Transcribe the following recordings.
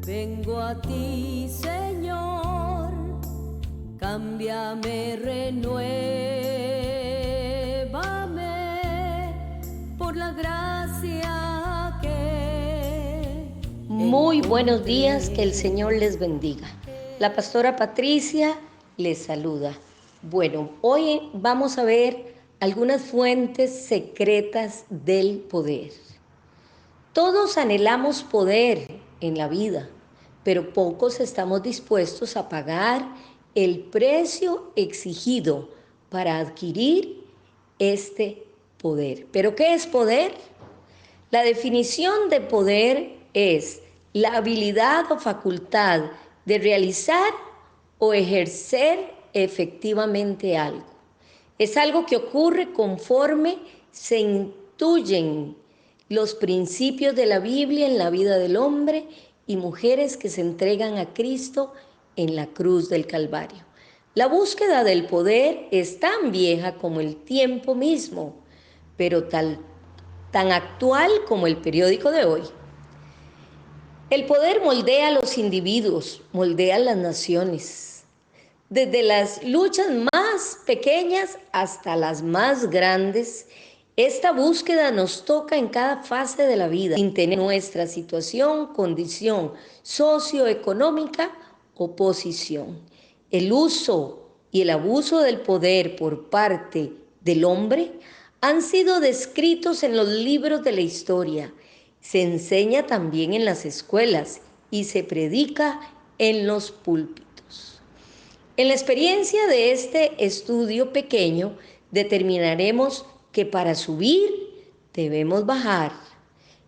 Vengo a ti, Señor, cámbiame, renuévame por la gracia que Muy buenos días, que el Señor les bendiga. La pastora Patricia les saluda. Bueno, hoy vamos a ver algunas fuentes secretas del poder. Todos anhelamos poder en la vida, pero pocos estamos dispuestos a pagar el precio exigido para adquirir este poder. ¿Pero qué es poder? La definición de poder es la habilidad o facultad de realizar o ejercer efectivamente algo. Es algo que ocurre conforme se intuyen los principios de la Biblia en la vida del hombre y mujeres que se entregan a Cristo en la cruz del Calvario. La búsqueda del poder es tan vieja como el tiempo mismo, pero tan actual como el periódico de hoy. El poder moldea a los individuos, moldea a las naciones, desde las luchas más pequeñas hasta las más grandes. Esta búsqueda nos toca en cada fase de la vida, sin tener nuestra situación, condición socioeconómica o posición. El uso y el abuso del poder por parte del hombre han sido descritos en los libros de la historia. Se enseña también en las escuelas y se predica en los púlpitos. En la experiencia de este estudio pequeño, determinaremos que para subir debemos bajar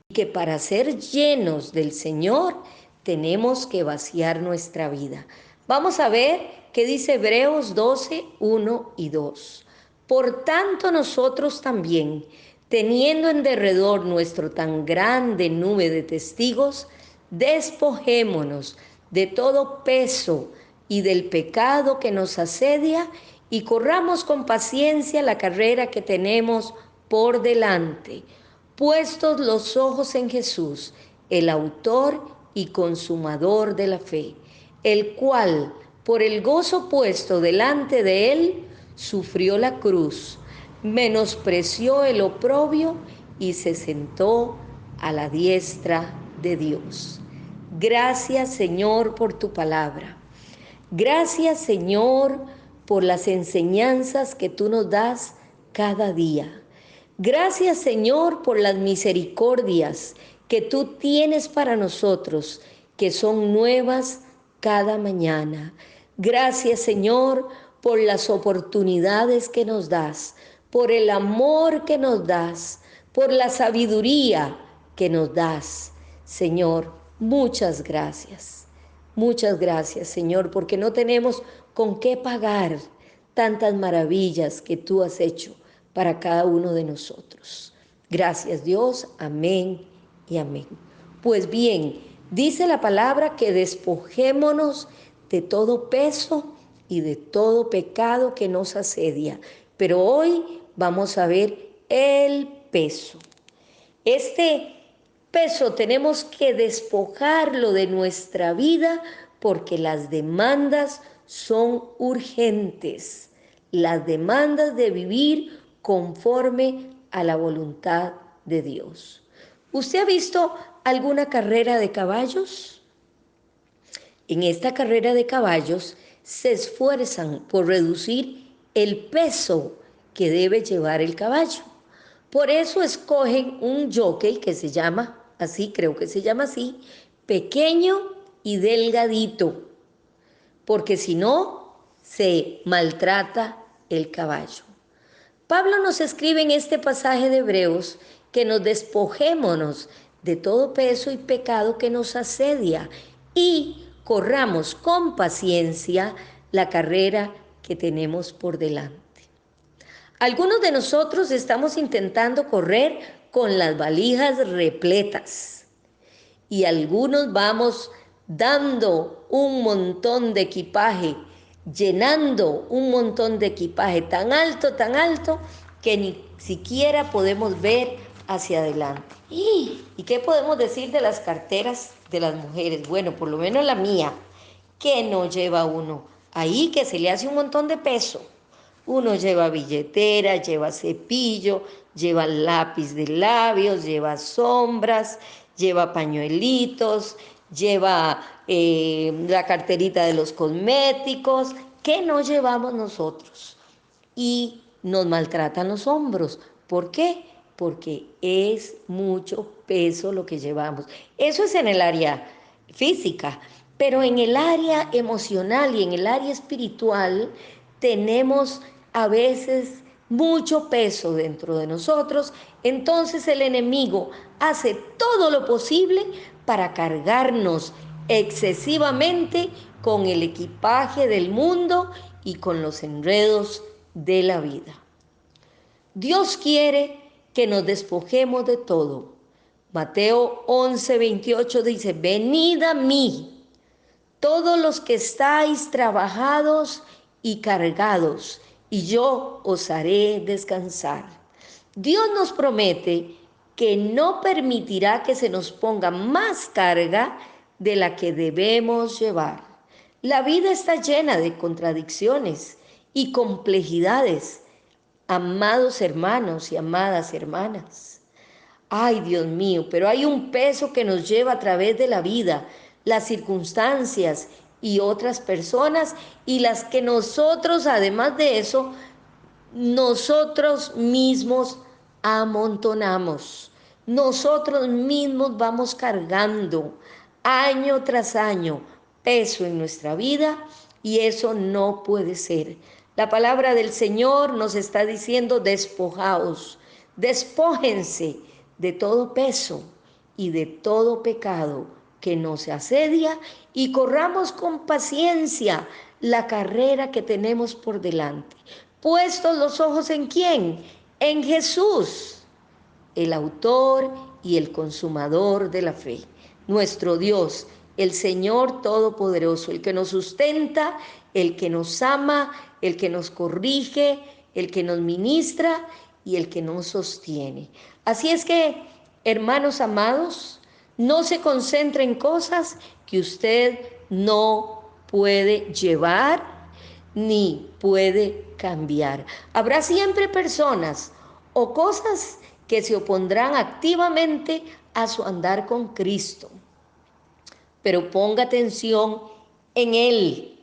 y que para ser llenos del Señor tenemos que vaciar nuestra vida. Vamos a ver qué dice Hebreos 12, 1 y 2. Por tanto, nosotros también, teniendo en derredor nuestro tan grande nube de testigos, despojémonos de todo peso y del pecado que nos asedia y corramos con paciencia la carrera que tenemos por delante, puestos los ojos en Jesús, el autor y consumador de la fe, el cual, por el gozo puesto delante de él, sufrió la cruz, menospreció el oprobio y se sentó a la diestra de Dios. Gracias, Señor, por tu palabra. Gracias, Señor, por las enseñanzas que tú nos das cada día. Gracias, Señor, por las misericordias que tú tienes para nosotros, que son nuevas cada mañana. Gracias, Señor, por las oportunidades que nos das, por el amor que nos das, por la sabiduría que nos das. Señor, muchas gracias. Muchas gracias, Señor, porque no tenemos con qué pagar tantas maravillas que tú has hecho para cada uno de nosotros. Gracias, Dios. Amén y amén. Pues bien, dice la palabra que despojémonos de todo peso y de todo pecado que nos asedia. Pero hoy vamos a ver el peso. Este peso tenemos que despojarlo de nuestra vida porque las demandas son urgentes. Las demandas de vivir conforme a la voluntad de Dios. ¿Usted ha visto alguna carrera de caballos? En esta carrera de caballos se esfuerzan por reducir el peso que debe llevar el caballo. Por eso escogen un jockey que se llama así, creo que se llama así, pequeño y delgadito, porque si no, se maltrata el caballo. Pablo nos escribe en este pasaje de Hebreos que nos despojémonos de todo peso y pecado que nos asedia y corramos con paciencia la carrera que tenemos por delante. Algunos de nosotros estamos intentando correr con las valijas repletas y algunos vamos dando un montón de equipaje, llenando un montón de equipaje tan alto que ni siquiera podemos ver hacia adelante. ¿Y qué podemos decir de las carteras de las mujeres, bueno, por lo menos la mía, que no lleva uno ahí, que se le hace un montón de peso. Uno lleva billetera, lleva cepillo, lleva lápiz de labios, lleva sombras, lleva pañuelitos, lleva la carterita de los cosméticos. ¿Qué no llevamos nosotros? Y nos maltratan los hombros. ¿Por qué? Porque es mucho peso lo que llevamos. Eso es en el área física, pero en el área emocional y en el área espiritual tenemos a veces mucho peso dentro de nosotros. Entonces el enemigo hace todo lo posible para cargarnos excesivamente con el equipaje del mundo y con los enredos de la vida. Dios quiere que nos despojemos de todo. Mateo 11:28 dice: venid a mí, todos los que estáis trabajados y cargados, y yo os haré descansar. Dios nos promete que no permitirá que se nos ponga más carga de la que debemos llevar. La vida está llena de contradicciones y complejidades, amados hermanos y amadas hermanas. Ay, Dios mío, pero hay un peso que nos lleva a través de la vida, las circunstancias y otras personas, y las que nosotros, además de eso, nosotros mismos amontonamos. Nosotros mismos vamos cargando año tras año peso en nuestra vida, y eso no puede ser. La palabra del Señor nos está diciendo: despojaos, despójense de todo peso y de todo pecado que nos asedia, y corramos con paciencia la carrera que tenemos por delante. Puestos los ojos ¿en quién? En Jesús, el autor y el consumador de la fe, nuestro Dios, el Señor Todopoderoso, el que nos sustenta, el que nos ama, el que nos corrige, el que nos ministra y el que nos sostiene. Así es que, hermanos amados, no se concentre en cosas que usted no puede llevar ni puede cambiar. Habrá siempre personas o cosas que se opondrán activamente a su andar con Cristo. Pero ponga atención en Él.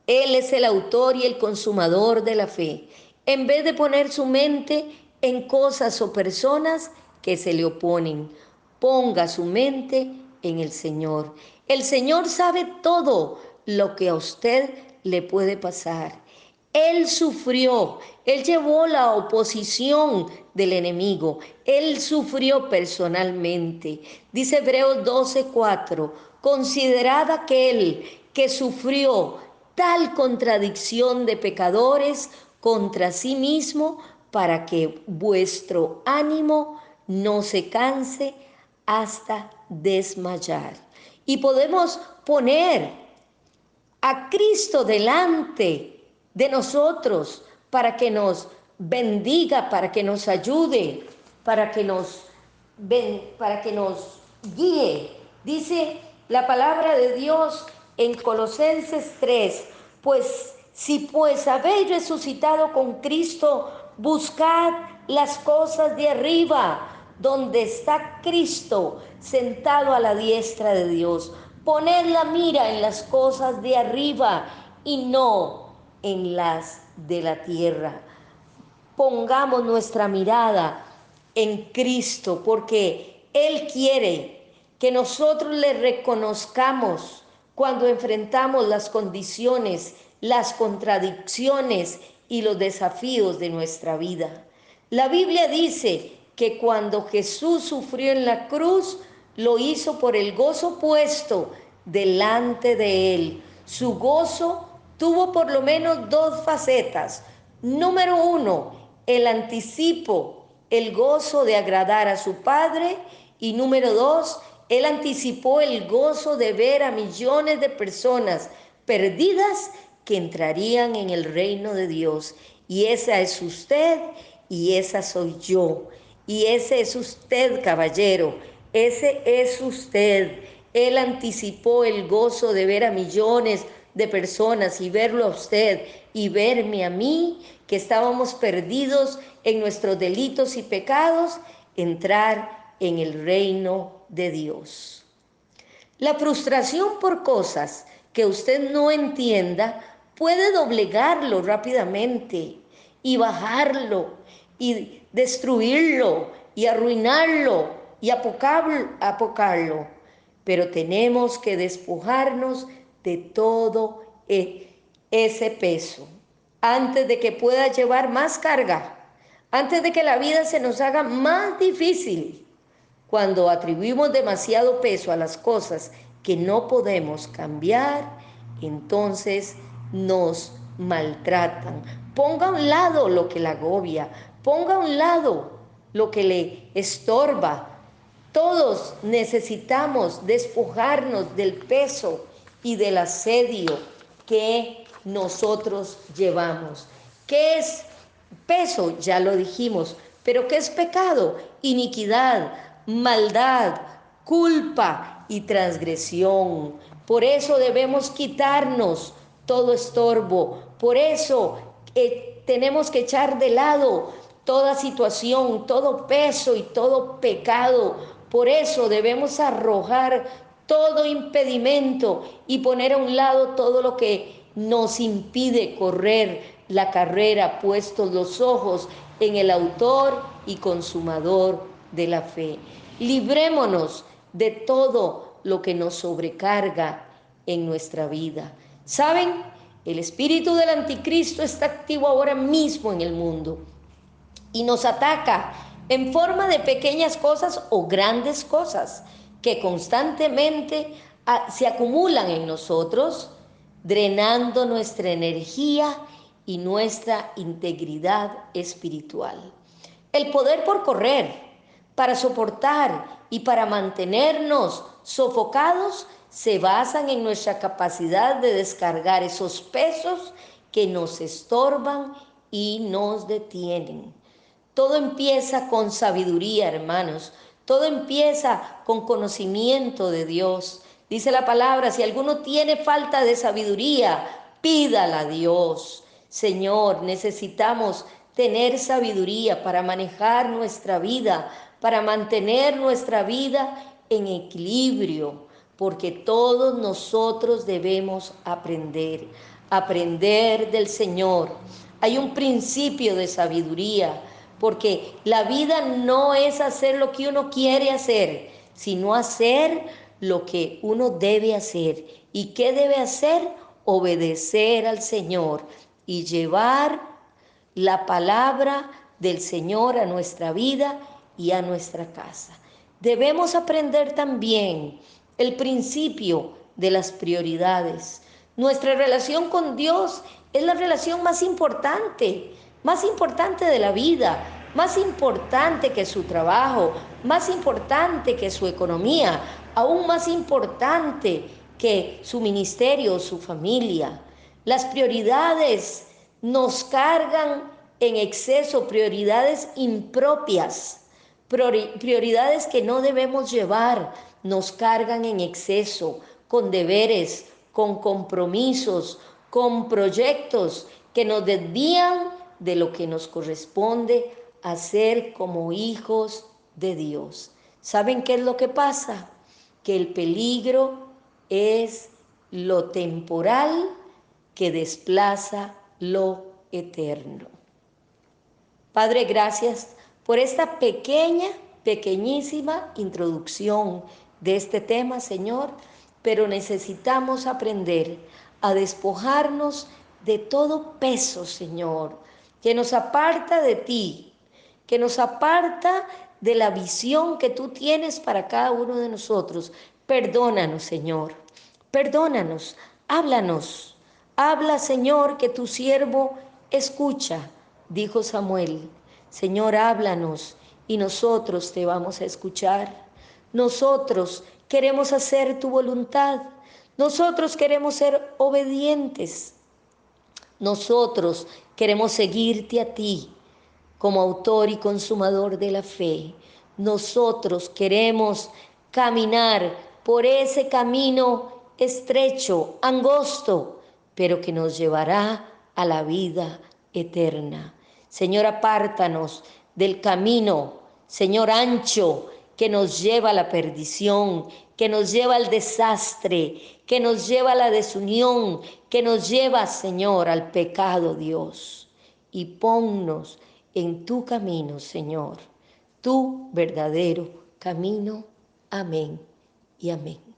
Él es el autor y el consumador de la fe. En vez de poner su mente en cosas o personas que se le oponen, ponga su mente en el Señor. El Señor sabe todo lo que a usted le puede pasar. Él sufrió, Él llevó la oposición del enemigo, Él sufrió personalmente. Dice Hebreos 12:4, considerad aquel que sufrió tal contradicción de pecadores contra sí mismo, para que vuestro ánimo no se canse hasta desmayar. Y podemos poner a Cristo delante de nosotros para que nos bendiga, para que nos ayude, para que nos guíe. Dice la palabra de Dios en Colosenses 3, pues si pues habéis resucitado con Cristo, buscad las cosas de arriba, donde está Cristo sentado a la diestra de Dios. Poned la mira en las cosas de arriba y no en las de la tierra. Pongamos nuestra mirada en Cristo, porque Él quiere que nosotros le reconozcamos cuando enfrentamos las condiciones, las contradicciones y los desafíos de nuestra vida. La Biblia dice que cuando Jesús sufrió en la cruz, lo hizo por el gozo puesto delante de Él. Su gozo tuvo por lo menos dos facetas. Número uno, el anticipo, el gozo de agradar a su Padre. Y número dos, Él anticipó el gozo de ver a millones de personas perdidas que entrarían en el reino de Dios. Y esa es usted y esa soy yo. Y ese es usted, caballero. Ese es usted. Él anticipó el gozo de ver a millones de personas y verlo a usted y verme a mí, que estábamos perdidos en nuestros delitos y pecados, entrar en el reino de Dios. La frustración por cosas que usted no entienda puede doblegarlo rápidamente y bajarlo y destruirlo y arruinarlo y apocarlo. Pero tenemos que despojarnos de todo ese peso antes de que pueda llevar más carga, antes de que la vida se nos haga más difícil. Cuando atribuimos demasiado peso a las cosas que no podemos cambiar, entonces nos maltratan. Ponga a un lado lo que la agobia, ponga a un lado lo que le estorba. Todos necesitamos despojarnos del peso y del asedio que nosotros llevamos. ¿Qué es peso? Ya lo dijimos. ¿Pero qué es pecado? Iniquidad, maldad, culpa y transgresión. Por eso debemos quitarnos todo estorbo. Por eso tenemos que echar de lado toda situación, todo peso y todo pecado. Por eso debemos arrojar todo impedimento y poner a un lado todo lo que nos impide correr la carrera, puestos los ojos en el autor y consumador de la fe. Librémonos de todo lo que nos sobrecarga en nuestra vida. ¿Saben? El espíritu del anticristo está activo ahora mismo en el mundo y nos ataca en forma de pequeñas cosas o grandes cosas que constantemente se acumulan en nosotros, drenando nuestra energía y nuestra integridad espiritual. El poder por correr, para soportar y para mantenernos sofocados se basan en nuestra capacidad de descargar esos pesos que nos estorban y nos detienen. Todo empieza con sabiduría, hermanos. Todo empieza con conocimiento de Dios. Dice la palabra, si alguno tiene falta de sabiduría, pídala a Dios. Señor, necesitamos tener sabiduría para manejar nuestra vida, para mantener nuestra vida en equilibrio, porque todos nosotros debemos aprender del Señor. Hay un principio de sabiduría, porque la vida no es hacer lo que uno quiere hacer, sino hacer lo que uno debe hacer. ¿Y qué debe hacer? Obedecer al Señor y llevar la palabra del Señor a nuestra vida y a nuestra casa. Debemos aprender también el principio de las prioridades. Nuestra relación con Dios es la relación más importante de la vida, más importante que su trabajo, más importante que su economía, aún más importante que su ministerio o su familia. Las prioridades nos cargan en exceso, prioridades impropias, prioridades que no debemos llevar, nos cargan en exceso, con deberes, con compromisos, con proyectos que nos desvían de lo que nos corresponde hacer como hijos de Dios. ¿Saben qué es lo que pasa? Que el peligro es lo temporal que desplaza lo eterno. Padre, gracias por esta pequeñísima introducción de este tema, Señor, pero necesitamos aprender a despojarnos de todo peso, Señor, que nos aparta de ti, que nos aparta de la visión que tú tienes para cada uno de nosotros. Perdónanos, Señor, perdónanos, háblanos. Habla, Señor, que tu siervo escucha, dijo Samuel. Señor, háblanos y nosotros te vamos a escuchar. Nosotros queremos hacer tu voluntad. Nosotros queremos ser obedientes. Nosotros queremos seguirte a ti como autor y consumador de la fe. Nosotros queremos caminar por ese camino estrecho, angosto, pero que nos llevará a la vida eterna. Señor, apártanos del camino, Señor, ancho, que nos lleva a la perdición, que nos lleva al desastre, que nos lleva a la desunión, que nos lleva, Señor, al pecado, Dios. Y ponnos en tu camino, Señor, tu verdadero camino. Amén y amén.